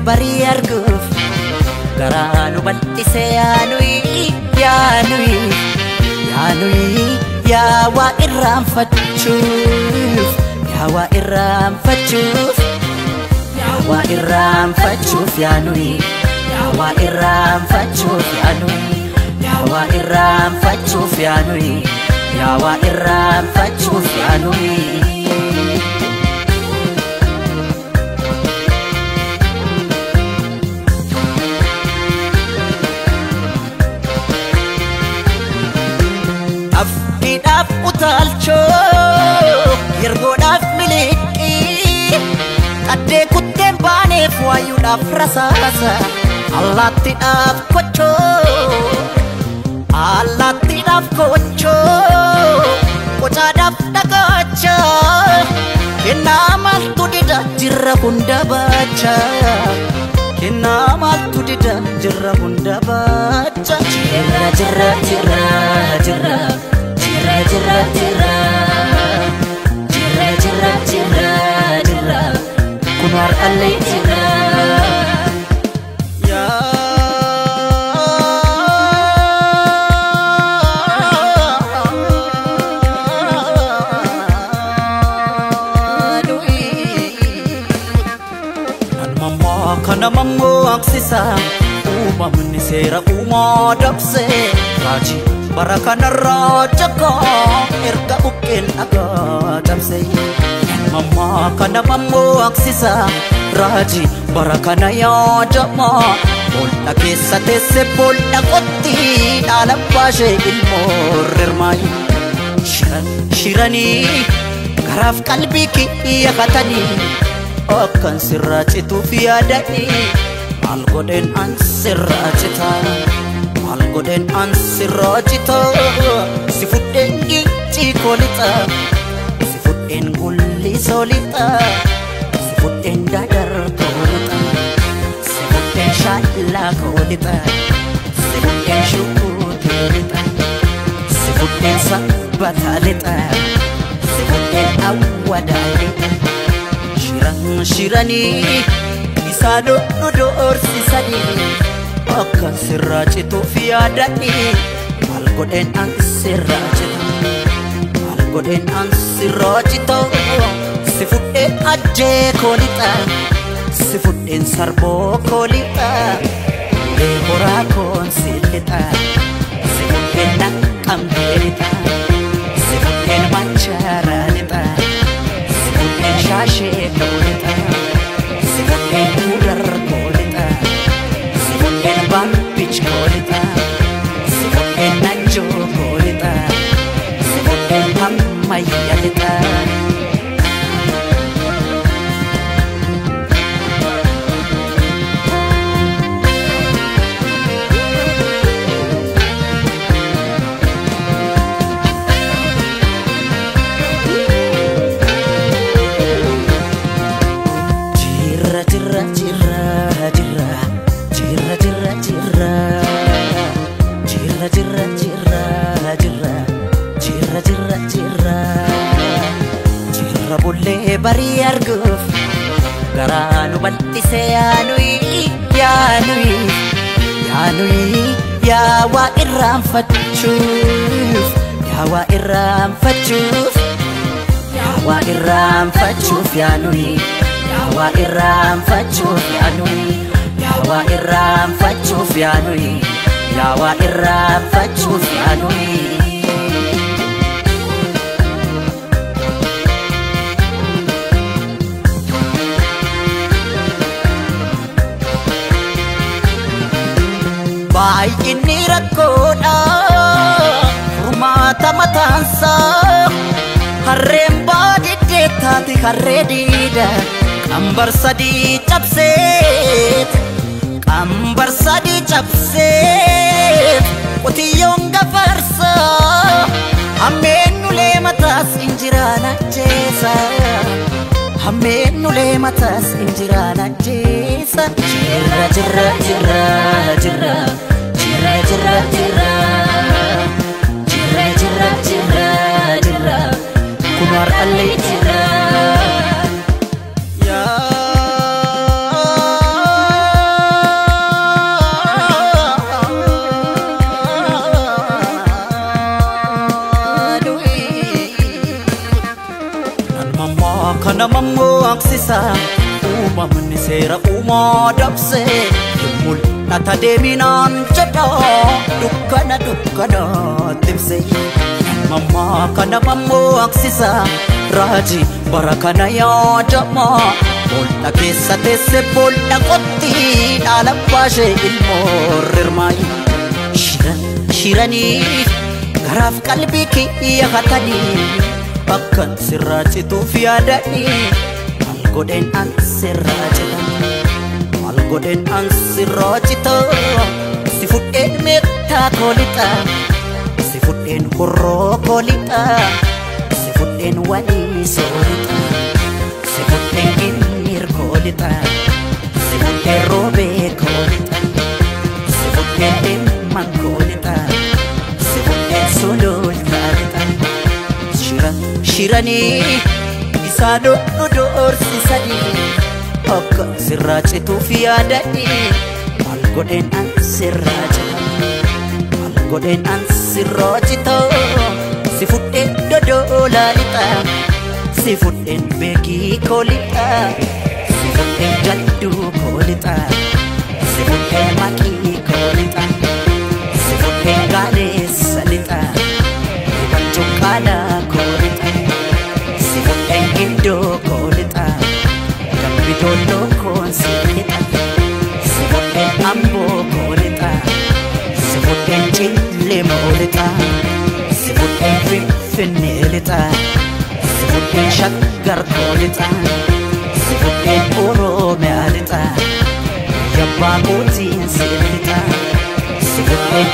Bari arguf garanu bal'ise yaanui ya wa irraanfachuuf yaanui ya wa irraanfachuuf yaanui Afidaf utalcho yergodaf miliki Ade kutten baneef wayudaf rasasa Allatidaf kocho Kochadaf dagacha Kenna maltu dida jirra hunda bacha Jirra hunda bacha Jirra Kunar alay jirra Ya Kana mammo aksisa umamni sera umadapse raji barakana rajaka erga buken agadapse mamma kana mammo aksisa raji barakana ya jama bolna kesate se bolna kotti dalapashe ilmorrmai shirani garaf qalbi ki yakatani Akan sirracitu fiadani Malgoden an sirracita Sifuden gici kolita Sifuden gulli solita Sifuden dadar kolita Sifuden shalla kolita Sifuden syukutilita Sifuden sabatalita Sifuden awadalita Shirani Isado nudor sisani Akan sirracitu fiadani Malgoden an sirracitu Sifuden aje kolita Sifuden sarbo kolita Lehora konsilita Sifuden nakam delita Sifuden mancaralita Shashe kolita Sifuden udar kolita Sifuden bampich kolita Sifuden najo kolita Sifuden hammayalita Jirra bulle bari arguf garanu bal'ise yaanui ya wa irraanfachuuf yaanui baay'inni rakkoodha furmaata mataansaa harreen baadiyyaa taate harree diida qambar sadii cabseet qotiyyoon gafarsa hammeennulee mataas injiraan ajjeesa hammeennulee mataas injiraan ajjeesa jirra jirra jirra jirra jirra jirra jirra jirra jirra jirra jirra kun har'allee jirra kana mammoo aksisa uumamni seera uumaa dabse mul'ata deeminaan jedha dukkana timse mammaa kana mammoo aksisa raajii bara kana yaadama boolla keessa teesse boolla qotti dhaala baashee ilmoo rirmaayi shiranii garaaf qalbii kiyya hatanii bakkan sirraachituuf yaadanii maal godheen an sirraachita si fudheen meettaa koolixa si fudheen horroo koolixa si fudheen walii soolixa si fudheen gimmir koolixa si fudheen roobee koolixa si fudheen dhimman koolixa si fudheen sulultaalixa shiranii isaa doorsisanii akka sirraachituuf yaadanii maal godheen an sirraachita si fudheen dodolaa lixa si fudheen beekii koolixa si fudheen jadduu koolixa si fudheen maqii koolixa si fudheen gaaleessa lixa Jokala koolixa si fudheen gindoo koolixa gabbi dolloo koonsiilixa si fudheen amboo koolixa si fudheen cillee moolixa si fudheen finfinnee lixa si fudheen shaggar koolixa si fudheen oromiyaa lixa yabbaa kootiin si lixa si fudheen